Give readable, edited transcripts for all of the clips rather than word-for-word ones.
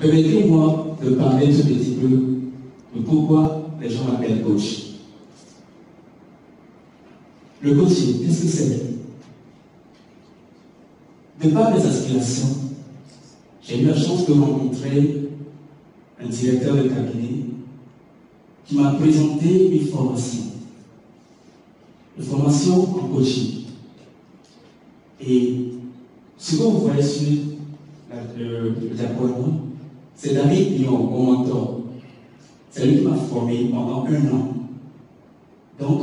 Permettez-moi de parler un petit peu de pourquoi les gens m'appellent coach. Le coaching, qu'est-ce que c'est? De par mes aspirations, j'ai eu la chance de rencontrer un directeur de cabinet qui m'a présenté une formation en coaching. Et ce que vous voyez sur le diaporama, c'est David Lyon, mon mentor. C'est lui qui m'a formé pendant 1 an. Donc,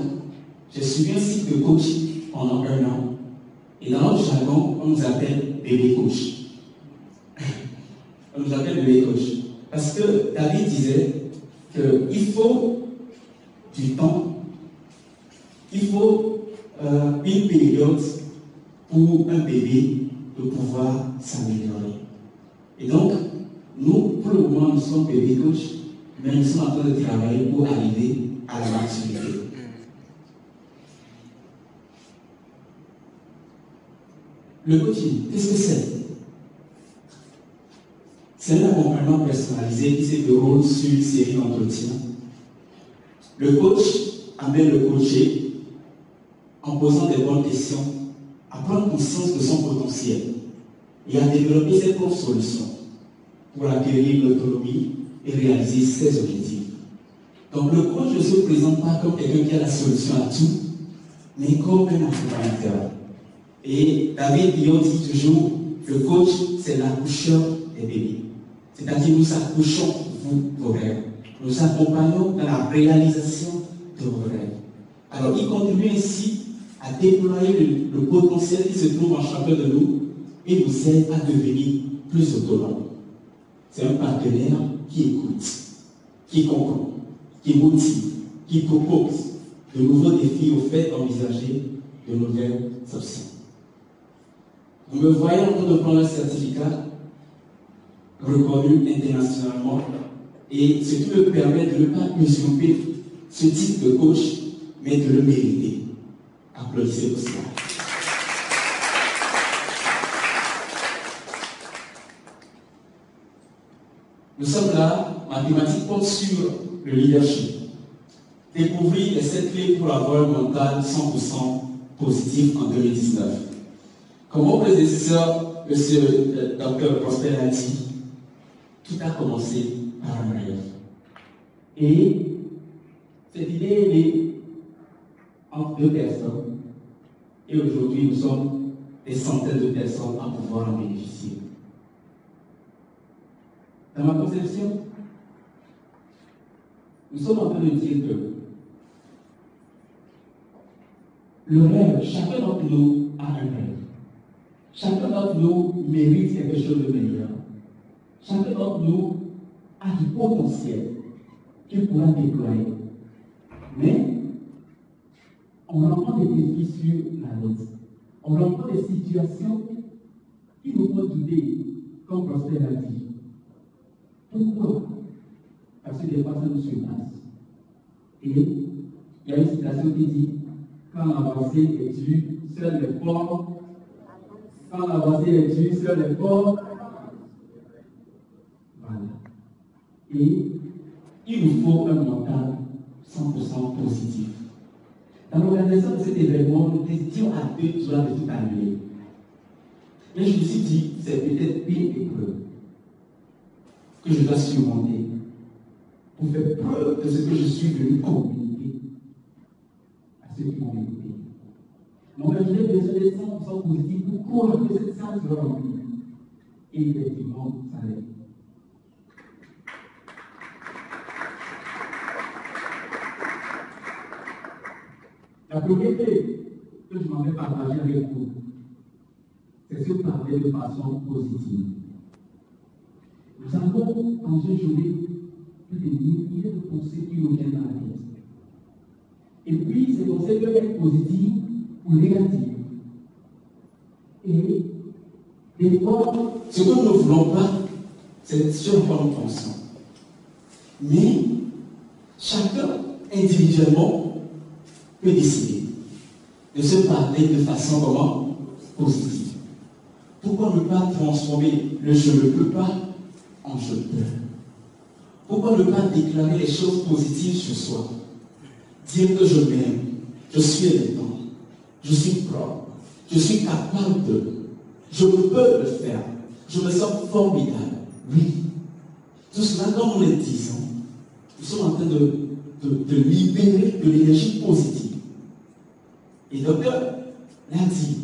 j'ai suivi un cycle de coaching pendant 1 an. Et dans notre jargon, on nous appelle bébé coach. On nous appelle bébé coach. Parce que David disait qu'il faut du temps, il faut une période pour un bébé de pouvoir s'améliorer. Et donc, nous, pour le moment, nous sommes bébé coach, mais nous sommes en train de travailler pour arriver à la maturité. Le coaching, qu'est-ce que c'est? C'est un accompagnement personnalisé qui se déroule sur une série d'entretiens. Le coach amène le coaché en posant des bonnes questions, à prendre conscience de son potentiel et à développer ses propres solutions pour acquérir l'autonomie et réaliser ses objectifs. Donc le coach ne se présente pas comme quelqu'un qui a la solution à tout, mais comme un accompagnateur. Et David Lyon dit toujours, le coach, c'est l'accoucheur des bébés. C'est-à-dire, nous accouchons vos rêves. Nous accompagnons dans la réalisation de vos rêves. Alors, il contribue ainsi à déployer le potentiel qui se trouve en chacun de nous et nous aide à devenir plus autonomes. C'est un partenaire qui écoute, qui comprend, qui motive, qui propose de nouveaux défis au fait d'envisager de nouvelles options. Vous me voyez en train de prendre un certificat reconnu internationalement et ce qui me permet de ne pas usurper ce type de coach, mais de le mériter. Applaudissez pour cela. Nous sommes là, ma thématique porte sur le leadership. Découvrir les 7 clés pour avoir un mental 100% positif en 2019. Comme mon prédécesseur, M. Dr. Prosper a dit, tout a commencé par un rêve. Et cette idée est entre 2 personnes. Et aujourd'hui, nous sommes des centaines de personnes à pouvoir en bénéficier. Dans ma conception, nous sommes en train de dire que le rêve, chacun d'entre nous a un rêve. Chacun d'entre nous mérite quelque chose de meilleur. Chacun d'entre nous a du potentiel qu'il pourra déployer. Mais on rencontre des défis sur la route. On rencontre des situations qui nous font douter, comme Prosper l'a dit. Pourquoi? Parce que des fois, ça nous surpasse. Et il y a une citation qui dit quand l'avancée est due, seuls les forts. Quand l'avancée est due, seuls les forts. Voilà. Et il nous faut un mental 100% positif. Dans l'organisation de cet événement, nous étions à 2 jours de tout annuler. Mais je me suis dit, c'est peut-être une épreuve que je dois surmonter pour faire preuve de ce que je suis venu communiquer à ceux qui m'ont écouté. Donc, j'ai besoin d'être 100% positif pour croire que cette salle sera remplie. Et effectivement, ça l'est. La première clé que je m'en vais partager avec vous, c'est de parler de façon positive. Nous avons dans une journée plus de milliers de pensées qui nous viennent à la tête. Et puis, ces pensées peuvent être positives ou négatives. Et des fois, ce que nous ne voulons pas, c'est sur quoi nous pensons. Mais chacun individuellement peut décider de se parler de façon comment positive. Pourquoi ne pas transformer le je ne peux pas en je peux? Pourquoi ne pas déclarer les choses positives sur soi? Dire que je m'aime, je suis élégant, je suis propre, je suis capable de, je peux le faire, je me sens formidable. Oui. Tout cela, quand nous le disons, nous sommes en train de libérer de l'énergie positive. Et le docteur l'a dit,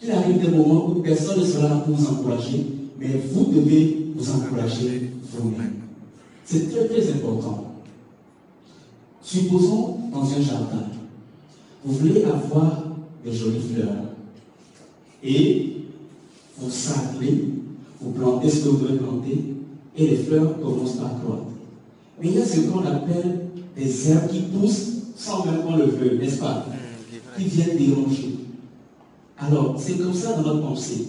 il arrive des moments où personne ne sera là pour vous encourager, mais vous devez vous encourager vous-même. C'est très très important. Supposons dans un jardin, vous voulez avoir de jolies fleurs et vous sacrez, vous plantez ce que vous devez planter et les fleurs commencent à croître. Mais il y a ce qu'on appelle des herbes qui poussent sans même qu'on le veuille, n'est-ce pas? Qui viennent déranger. Alors, c'est comme ça dans notre pensée.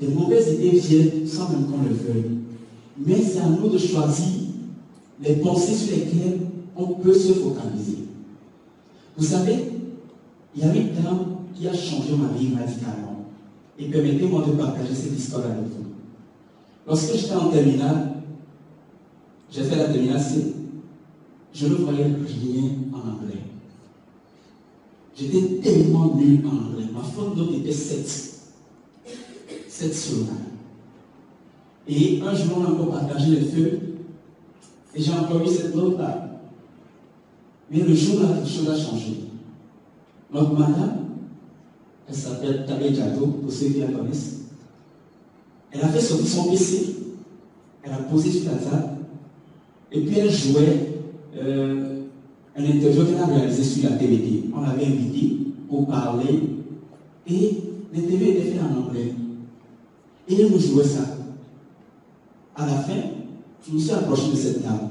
Les mauvaises idées viennent sans même qu'on le veuille. Mais c'est à nous de choisir les pensées sur lesquelles on peut se focaliser. Vous savez, il y a une dame qui a changé ma vie radicalement. Et permettez-moi de partager cette histoire avec vous. Lorsque j'étais en terminale, j'ai fait la terminale C, je ne voyais rien en anglais. J'étais tellement nul en anglais. Ma faute note était 7. 7 sur 9. Et un jour, on a encore partagé les feuilles. Et j'ai encore eu cette note-là. Mais le jour-là, quelque chose a changé. Notre madame, elle s'appelle Tabé Diato, pour ceux qui la connaissent. Elle a fait sortir son PC. Elle a posé sur la table. Et puis elle jouait un interview qu'elle a réalisé sur la TVT. On l'avait invité pour parler. Et l'interview était faite en anglais. Et elle nous jouait ça. À la fin, je me suis approché de cette dame.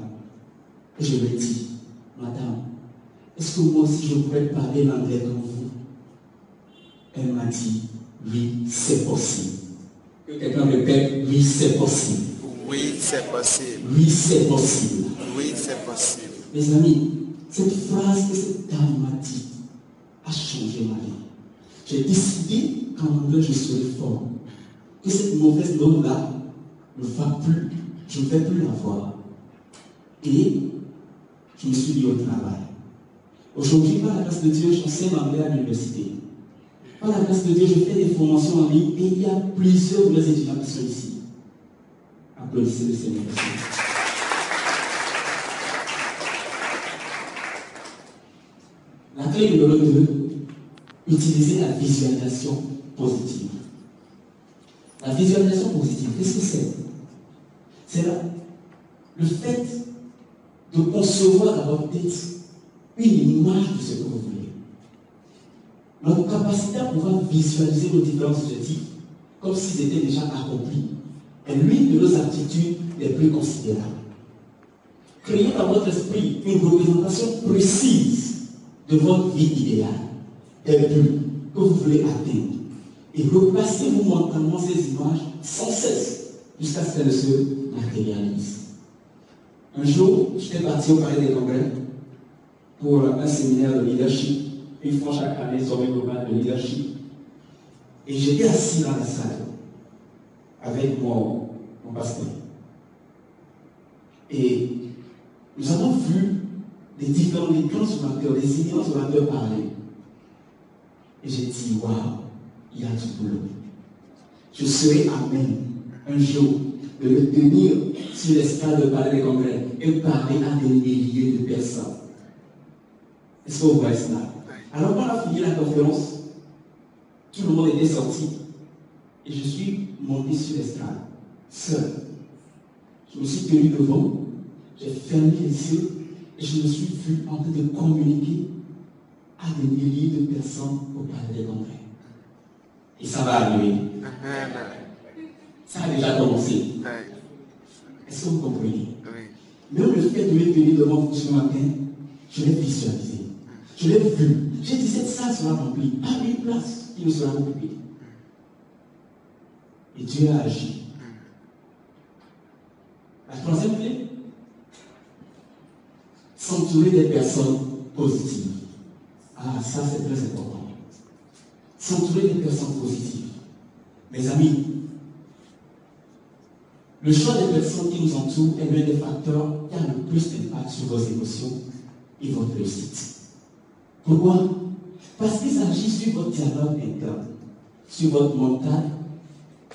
Et je lui ai dit, madame, est-ce que moi aussi je pourrais parler l'anglais comme vous? Elle m'a dit, oui, c'est possible. Que quelqu'un répète, oui, c'est possible. Oui, c'est possible. Oui, c'est possible. Oui, c'est possible. Mes amis, cette phrase que cette dame m'a dit a changé ma vie. J'ai décidé qu'en anglais je serai fort. Que cette mauvaise note-là ne va plus, je ne vais plus l'avoir. Et je me suis mis au travail. Aujourd'hui, par la grâce de Dieu, j'enseigne l'anglais à l'université. Par la grâce de Dieu, je fais des formations en ligne et il y a plusieurs de mes étudiants qui sont ici. Applaudissez le Seigneur. La clé numéro 2, utiliser la visualisation positive. La visualisation positive, qu'est-ce que c'est? C'est le fait de concevoir dans votre tête une image de ce que vous voulez. Notre capacité à pouvoir visualiser nos différents objectifs comme s'ils étaient déjà accomplis est l'une de nos aptitudes les plus considérables. Créez dans votre esprit une représentation précise de votre vie idéale, des buts que vous voulez atteindre. Et repassez-vous mentalement ces images sans cesse jusqu'à ce qu'elles se matérialisent. Un jour, j'étais parti au Palais des Congrès pour un séminaire de leadership. Ils font chaque année sommet global de leadership. Et j'étais assis dans la salle avec mon pasteur. Et nous avons vu des différents orateurs, des immenses orateurs parler. Et j'ai dit, waouh, il y a du boulot. Je serai à même un jour de me tenir sur l'estrade de Palais des Congrès et parler à des milliers de personnes. Est-ce que vous voyez cela? Alors quand on a fini la conférence, tout le monde était sorti. Et je suis monté sur l'estrade, seul. Je me suis tenu devant, j'ai fermé les yeux et je me suis vu en train de communiquer à des milliers de personnes au Palais des Congrès. Et ça va arriver. Ça a déjà commencé. Est-ce que vous comprenez? Même le fait de me tenir devant vous ce matin, je l'ai visualisé. Je l'ai vu. J'ai dit, cette salle sera remplie. Pas une place qui ne sera occupée. Et Dieu a agi. La troisième clé, s'entourer des personnes positives. Ah, ça c'est très important. S'entourer des personnes positives. Mes amis, Le choix des personnes qui nous entourent est l'un des facteurs qui a le plus d'impact sur vos émotions et votre réussite. Pourquoi? Parce qu'ils agissent sur votre dialogue interne, sur votre mental,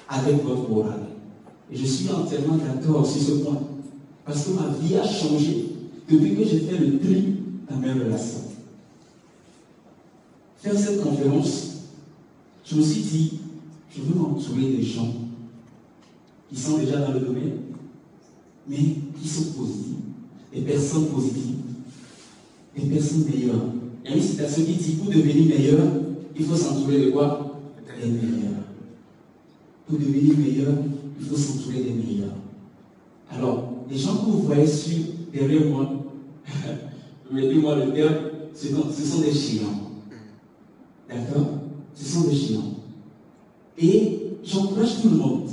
avec votre morale. Et je suis entièrement d'accord sur ce point. Parce que ma vie a changé depuis que j'ai fait le tri dans mes relations. Faire cette conférence, je me suis dit, je veux m'entourer des gens qui sont déjà dans le domaine, mais qui sont positifs, des personnes positives, des personnes meilleures. Il y a une citation qui dit, pour devenir meilleur, il faut s'entourer de quoi? Des meilleurs. Pour devenir meilleur, il faut s'entourer des meilleurs. Alors, les gens que vous voyez derrière moi, mettez-moi le terme, ce sont des géants. D'accord? Ce sont des géants. Et j'encourage tout le monde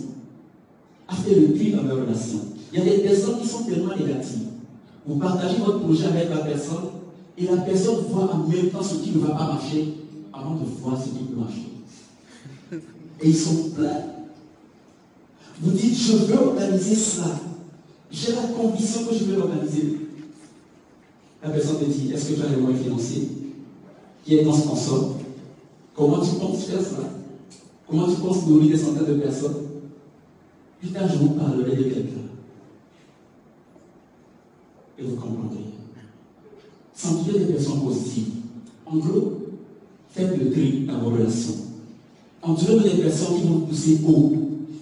à faire le tri dans leurs relations. Il y a des personnes qui sont tellement négatives. Vous partagez votre projet avec la personne et la personne voit en même temps ce qui ne va pas marcher avant de voir ce qui peut marcher. Et ils sont pleins. Vous dites, je veux organiser cela. J'ai la conviction que je vais l'organiser. La personne te dit, est-ce que tu as les moyens financiers? Qui est ton sponsor? Comment tu penses faire cela? Comment tu penses nourrir des centaines de personnes? Plus tard, je vous parlerai de quelqu'un. Et vous comprendrez. S'entourer des personnes positives. En gros, faites le tri dans vos relations. Entourez-vous des personnes qui vont vous pousser haut.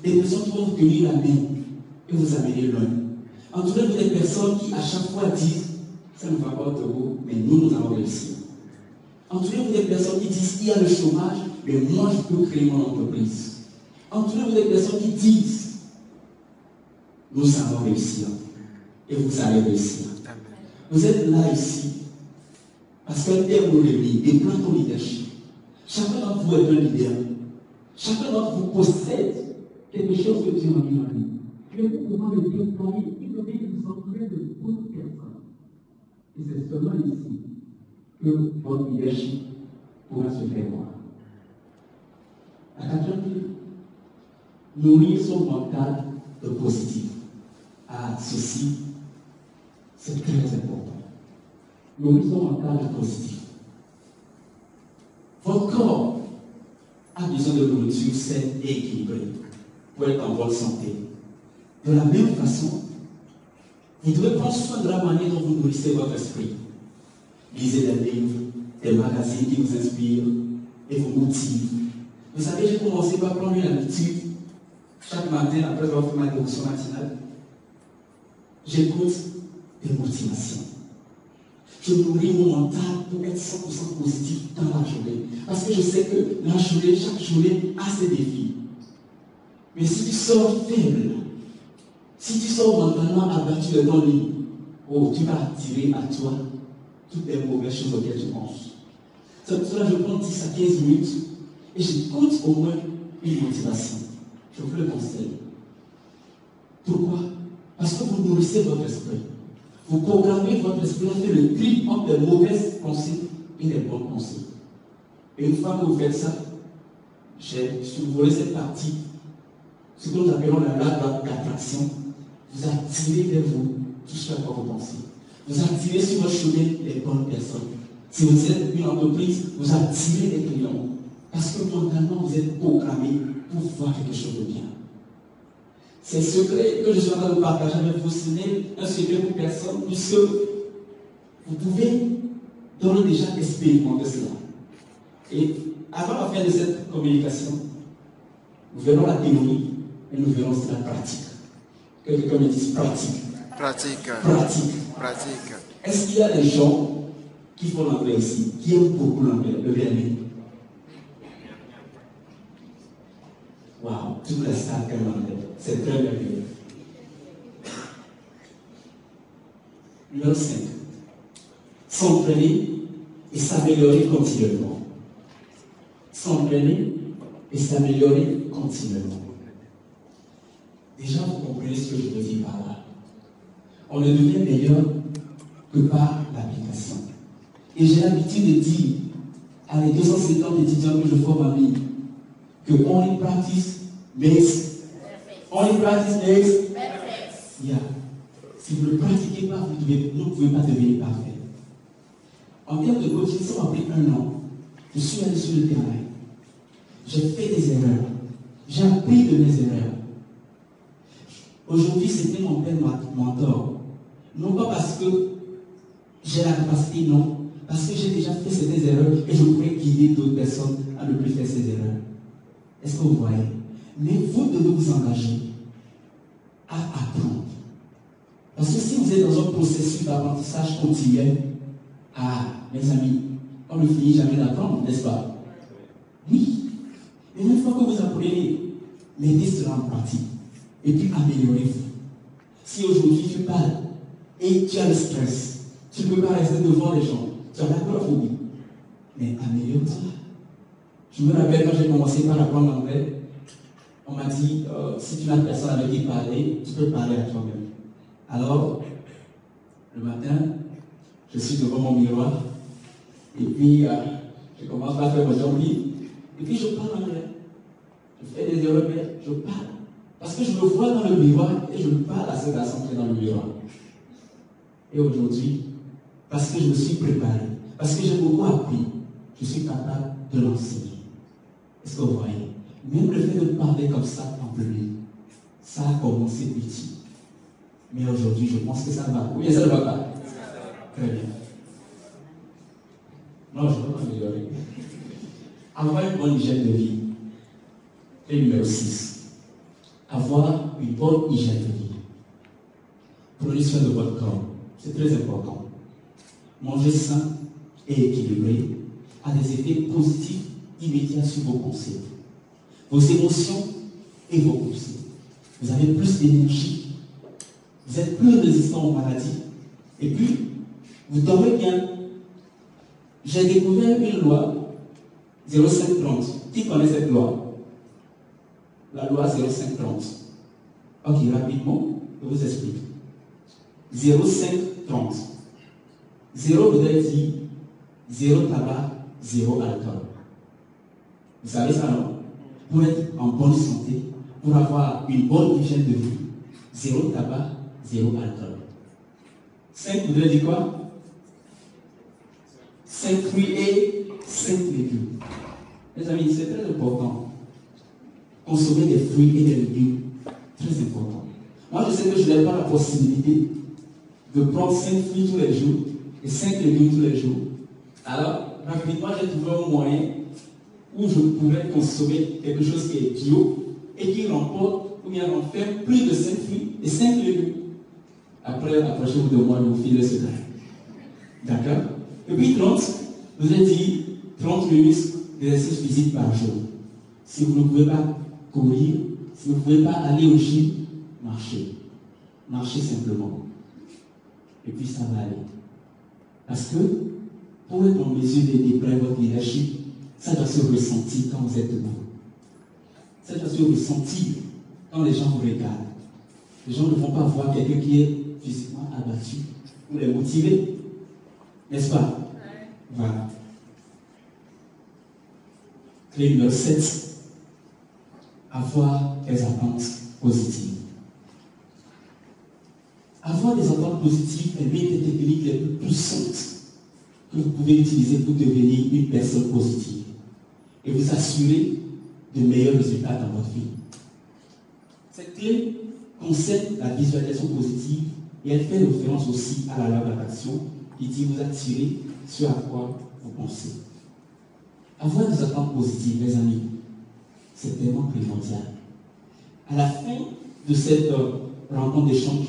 Des personnes qui vont vous tenir la main et vous amener loin. Entourez-vous des personnes qui, à chaque fois, disent ça ne va pas au Togo, mais nous allons réussir. Entourez-vous des personnes qui disent il y a le chômage, mais moi, je peux créer mon entreprise. Entourez-vous des personnes qui disent nous allons réussir. Et vous allez réussir. Vous êtes là ici parce qu'un terme nous réunit et prend ton leadership. Chacun d'entre vous est un leader. Chacun d'entre vous possède quelque chose que Dieu a mis en lui. Et vous pouvez le déployer, il faut bien que vous entourez de bonnes personnes. Et c'est seulement ici que votre leadership pourra se faire voir. La quatrième clé, nourrir son mental de positif. Ah, ceci, c'est très important. Nourrir son mental de positif. Votre corps a besoin de nourriture saine et équilibrée pour être en bonne santé. De la même façon, vous devez prendre soin de la manière dont vous nourrissez votre esprit. Lisez des livres, des magazines qui vous inspirent et vous motivent. Vous savez, j'ai commencé par prendre une habitude. Chaque matin, après avoir fait ma dévotion matinale, j'écoute des motivations. Je nourris mon mental pour être 100% positif dans la journée. Parce que je sais que la journée, chaque journée a ses défis. Mais si tu sors faible, si tu sors mentalement abattu de ton lit, oh, tu vas attirer à toi toutes les mauvaises choses auxquelles tu penses. C'est pour cela que je prends 10 à 15 minutes et j'écoute au moins une motivation. Je vous le conseille. Pourquoi? Parce que vous nourrissez votre esprit. Vous programmez votre esprit à faire le tri entre les mauvaises pensées et les bonnes pensées. Et une fois que vous faites ça, j'ai survolé cette partie, ce que nous appelons la loi d'attraction. Vous attirez vers vous tout ce à quoi vous pensez. Vous attirez sur votre chemin les bonnes personnes. Si vous êtes une entreprise, vous attirez des clients. Parce que mentalement, vous êtes programmé pour voir quelque chose de bien. C'est ce secret que je suis en train de partager avec vous. Ce n'est un secret pour personne, puisque vous pouvez d'ores et déjà expérimenter cela. Et avant la fin de cette communication, nous verrons la théorie et nous verrons la pratique. Que quelqu'un me dise pratique. Pratique. Pratique. Pratique. Est-ce qu'il y a des gens qui font l'anglais ici, qui aiment beaucoup l'anglais, le vernet? Waouh, tout le staff aime l'anglais. C'est très merveilleux. Numéro 5. S'entraîner et s'améliorer continuellement. S'entraîner et s'améliorer continuellement. Déjà, vous comprenez ce que je veux dire par là. On ne devient meilleur que par l'application. Et j'ai l'habitude de dire à les 250 étudiants que je forme en ligne que only practice makes Si vous ne le pratiquez pas, vous ne pouvez pas devenir parfait. En termes de coaching, ça m'a pris 1 an. Je suis allé sur le terrain. J'ai fait des erreurs. J'ai appris de mes erreurs. Aujourd'hui, c'était mon père mentor. Non pas parce que j'ai la capacité, non. Parce que j'ai déjà fait certaines erreurs et je pourrais guider d'autres personnes à ne plus faire ces erreurs. Est-ce que vous voyez? Mais vous devez vous engager à apprendre. Parce que si vous êtes dans un processus d'apprentissage continuel, mes amis, on ne finit jamais d'apprendre, n'est-ce pas? Oui. Et une fois que vous apprenez, mettez cela en pratique. Et puis améliorez-vous. Si aujourd'hui tu parles et tu as le stress, tu ne peux pas rester devant les gens, tu as la peur, oui. Mais améliore-toi. Je me rappelle quand j'ai commencé par apprendre l'anglais, on m'a dit, si tu n'as personne avec qui parler, tu peux parler à toi-même. Alors, le matin, je suis devant mon miroir, et puis je commence par faire mon jambie, et puis je parle anglais. Je fais des erreurs, mais je parle. Parce que je me vois dans le miroir et je parle à ce garçon qui est dans le miroir. Et aujourd'hui, parce que je me suis préparé, parce que j'ai beaucoup appris, je suis capable de l'enseigner. Est-ce que vous voyez? Même le fait de parler comme ça en public, ça a commencé petit. Mais aujourd'hui, je pense que ça va. Ou bien ça ne va pas? Très bien. Non, je ne vais pas m'améliorer. Avoir une bonne hygiène de vie. Et numéro 6. Avoir une bonne hygiène de vie. Prenez soin de votre corps. C'est très important. Manger sain et équilibré a des effets positifs immédiats sur vos pensées, vos émotions et vos pensées. Vous avez plus d'énergie, vous êtes plus résistant aux maladies, et puis vous dormez bien. J'ai découvert une loi 0530. Qui connaît cette loi? La loi 0530. Ok, rapidement, je vous explique. 0530. 0 voudrait dire 0 tabac, 0 alcool. Vous savez ça, non? Pour être en bonne santé, pour avoir une bonne hygiène de vie, 0 tabac, 0 alcool. 5 voudrait dire quoi? 5 fruits et 5 légumes. Mes amis, c'est très important. Consommer des fruits et des légumes, très important. Moi, je sais que je n'ai pas la possibilité de prendre 5 fruits tous les jours et 5 légumes tous les jours. Alors, rapidement, j'ai trouvé un moyen où je pourrais consommer quelque chose qui est bio et qui remporte ou bien renferme plus de 5 fruits et 5 légumes. Après, approchez-vous de moi, je vous file le secret. D'accord? Et puis 30, je vous ai dit 30 minutes d'exercice physique par jour. Si vous ne pouvez pas courir, si vous ne pouvez pas aller au gym, marchez. Marchez simplement. Et puis ça va aller. Parce que pour être en mesure de déployer votre leadership, ça doit se ressentir quand vous êtes debout. Ça doit se ressentir quand les gens vous regardent. Les gens ne vont pas voir quelqu'un qui est physiquement abattu. Vous les motivez. N'est-ce pas? Voilà. Clé numéro 7. Avoir des attentes positives. Avoir des attentes positives est l'une des techniques les plus puissantes que vous pouvez utiliser pour devenir une personne positive et vous assurer de meilleurs résultats dans votre vie. Cette clé concerne la visualisation positive et elle fait référence aussi à la loi d'attraction qui dit vous attirer ce à quoi vous pensez. Avoir des attentes positives, mes amis, c'est tellement primordial. À la fin de cette rencontre d'échange,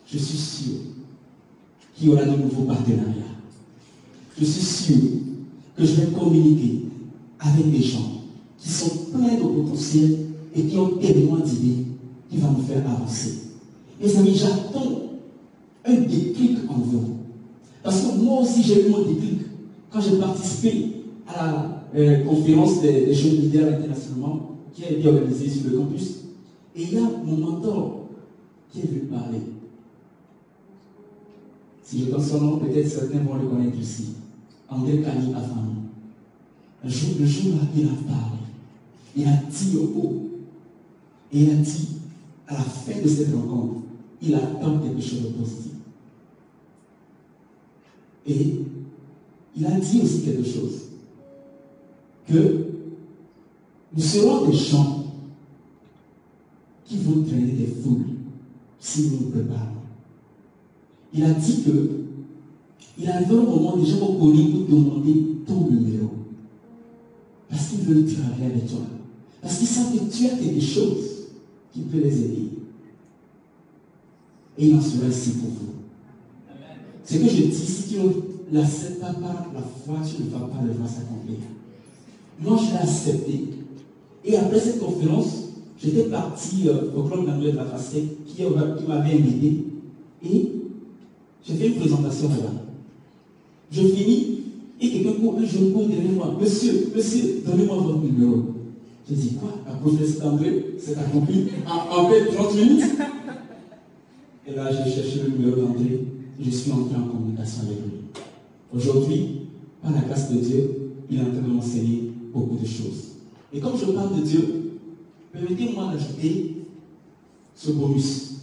je suis sûr qu'il y aura de nouveaux partenariats. Je suis sûr que je vais communiquer avec des gens qui sont pleins de potentiel et qui ont tellement d'idées qui vont me faire avancer. Mes amis, j'attends un déclic en vous. Parce que moi aussi, j'ai eu mon déclic quand j'ai participé à la conférence des jeunes leaders internationalement qui a été organisée sur le campus. Et il y a mon mentor qui est venu parler. Si je donne son nom, peut-être certains vont le connaître ici. André Kani Afami. Le jour-là, il a parlé. Il a dit au haut. Et il a dit, à la fin de cette rencontre, il attend quelque chose de positif. Et il a dit aussi quelque chose, que nous serons des gens qui vont traîner des foules si nous nous préparons. Il a dit que il arrive un moment où les gens vont courir pour demander ton numéro. Parce qu'ils veulent travailler avec toi. Parce qu'ils savent que tu as quelque chose qui peut les aider. Et il en sera ici pour vous. Ce que je dis, si tu ne l'acceptes pas par la foi, tu ne vas pas le voir s'accomplir. Moi, je l'ai accepté. Et après cette conférence, j'étais parti au club d'André de la Facette qui m'avait invité. Et j'ai fait une présentation là-bas. Je finis et quelqu'un court, un jeune court derrière moi. Monsieur, donnez-moi votre numéro. Je dis quoi? La professeur d'André, c'est accompli en 30 minutes. Et là, j'ai cherché le numéro d'André. Je suis entré en communication avec lui. Aujourd'hui, par la grâce de Dieu, il est en train de m'enseigner beaucoup de choses. Et comme je parle de Dieu, permettez-moi d'ajouter ce bonus.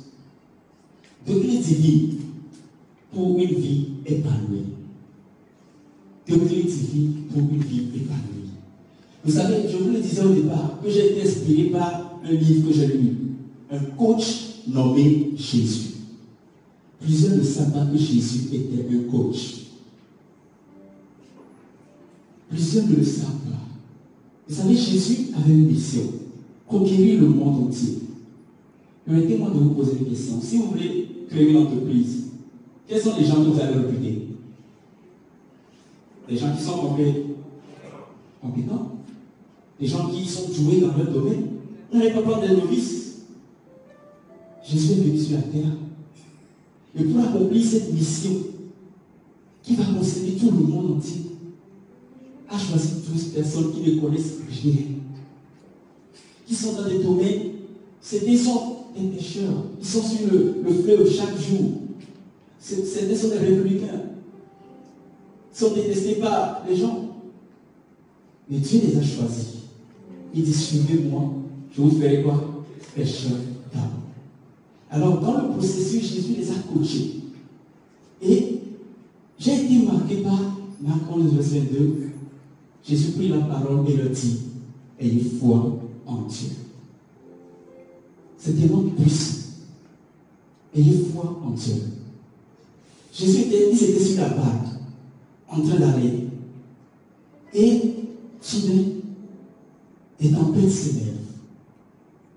Degré divin pour une vie épanouie. Degré divin pour une vie épanouie. Vous savez, je vous le disais au départ, que j'ai été inspiré par un livre que j'ai lu. Un coach nommé Jésus. Plusieurs ne savent pas que Jésus était un coach. Plusieurs ne le savent pas. Vous savez, Jésus avait une mission. Conquérir le monde entier. Permettez-moi de vous poser une question. Si vous voulez créer une entreprise, quels sont les gens que vous allez recruter? Des gens qui sont compétents. Des gens qui sont doués dans leur domaine. On n'allait pas prendre des novices. Jésus est venu sur la terre. Et pour accomplir cette mission qui va concerner tout le monde entier, a choisi 12 personnes qui ne connaissent rien, qui sont dans des domaines, ils sont des pêcheurs, ils sont sur le fleuve chaque jour. Certains sont des républicains, ils sont détestés par les gens. Mais Dieu les a choisis. Il dit, suivez-moi, je vous ferai quoi? Pêcheurs d'âmes. Alors, dans le processus, Jésus les a coachés. Et j'ai été marqué par Marc 11, verset 22. Jésus prit la parole et leur dit, ayez foi en Dieu. C'est tellement puissant. Ayez foi en Dieu. Jésus était sur la barque, en train d'aller. Et soudain, des tempêtes s'élèvent.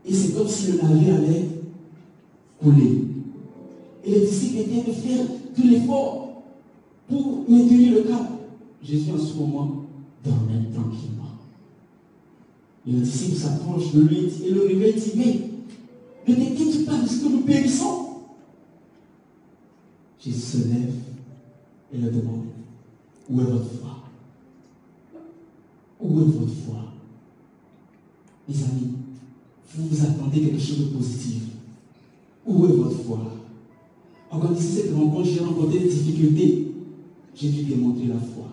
Et c'est comme si le navire allait couler. Et les disciples étaient de faire tout l'effort pour maintenir le cap. Jésus, en ce moment, dormait tranquillement. Et le disciple s'approche de lui et le réveille dit, mais ne t'inquiète pas de ce que nous périssons. Jésus se lève et leur demande, où est votre foi? Où est votre foi? Mes amis, vous vous attendez quelque chose de positif. Où est votre foi? Organisez cette rencontre, j'ai rencontré des difficultés. J'ai dû démontrer la foi.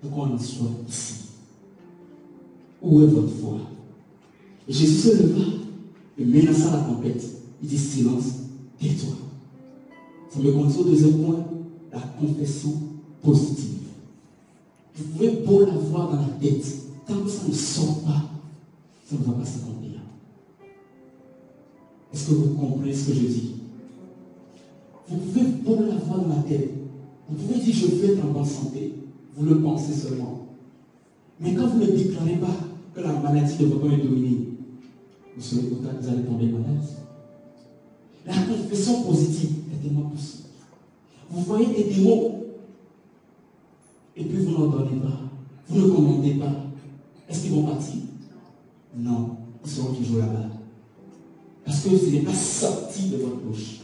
Pourquoi on en soit ici? Où est votre foi? Et Jésus se leva et menaça la tempête. Il dit, silence, tais-toi. Ça me conduit au deuxième point, la confession positive. Vous pouvez beau l'avoir dans la tête, tant que ça ne sort pas, ça ne va pas s'accomplir. Est-ce que vous comprenez ce que je dis? Vous pouvez beau l'avoir dans la tête. Vous pouvez dire, je veux être en bonne santé. Vous le pensez seulement. Mais quand vous ne déclarez pas que la maladie de votre corps est dominée, vous allez tomber malade. La confession positive est tellement possible. Vous voyez des démons et puis vous n'en donnez pas. Vous ne commandez pas. Est-ce qu'ils vont partir? Non, ils seront toujours là-bas. Parce que ce n'est pas sorti de votre bouche.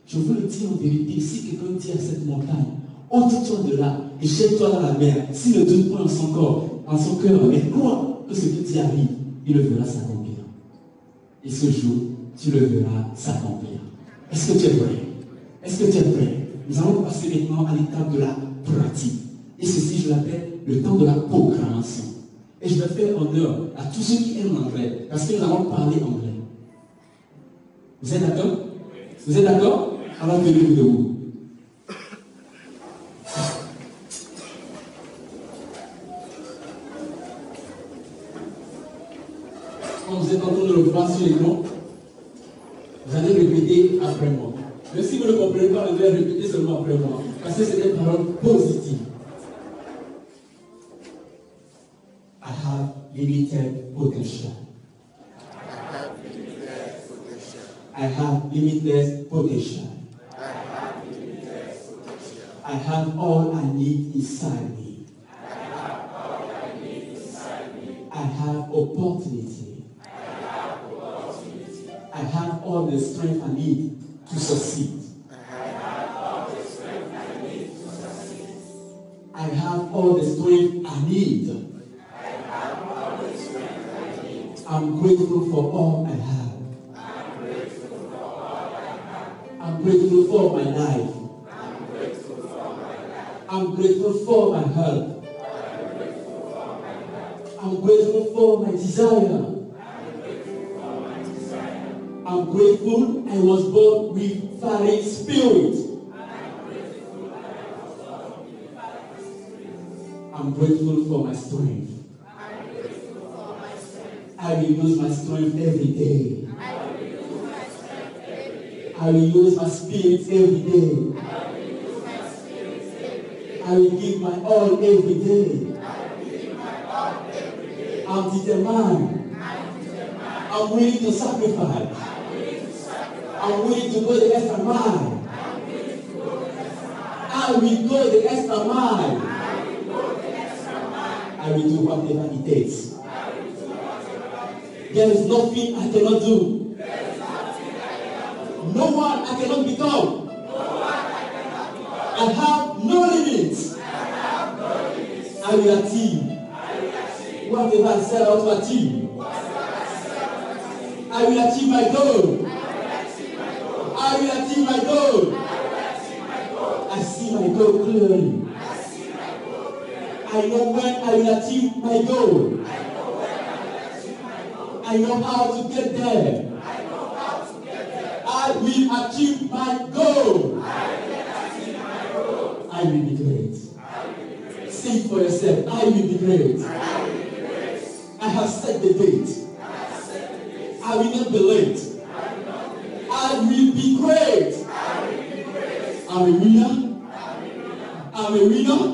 Je vous le dis en vérité, si quelqu'un dit à cette montagne, ôte-toi de là et jette-toi dans la mer, s'il ne doute pas en son corps, en son cœur, mais crois que ce qui dit arrive, il le verra s'accomplir. Et ce jour, tu le verras s'accomplir. Est-ce que tu es prêt? Est-ce que tu es prêt? Nous allons passer maintenant à l'étape de la pratique. Et ceci, je l'appelle le temps de la proclamation. Et je vais faire honneur à tous ceux qui aiment l'anglais, parce que nous allons parler anglais. Vous êtes d'accord? Vous êtes d'accord? Alors tenez-vous debout. Quand vous êtes en train de le voir sur l'écran, vous allez répéter après moi. Mais si vous ne comprenez pas, vous allez répéter seulement après moi. Parce que c'est des paroles positives. I have limited potential. I have limitless potential. I have all I need inside me. I have opportunity. I have all the strength I need to succeed. I have all the strength I need. I'm grateful for all I have. I'm grateful for my life. I'm grateful for my health. I'm grateful for my desire. I'm grateful I was born with fighting spirit. I'm grateful for my strength. I will use my strength every day. I will use my spirit every day. I will give my all every day. I'm determined. I'm willing to sacrifice. I'm willing to go the extra mile. I will go the extra mile. I will do whatever it takes. There is nothing I cannot do. No one I cannot become. I have no limits. I will achieve whatever I set out to achieve. I will achieve my goal. I will achieve my goal. I see my goal clearly. I know when I will achieve my goal. I know how to get there. I will achieve my goal. I will be great. Sing for yourself. I will be great. I have set the date. I will not be late. I will be great. I'm a winner. I'm a winner.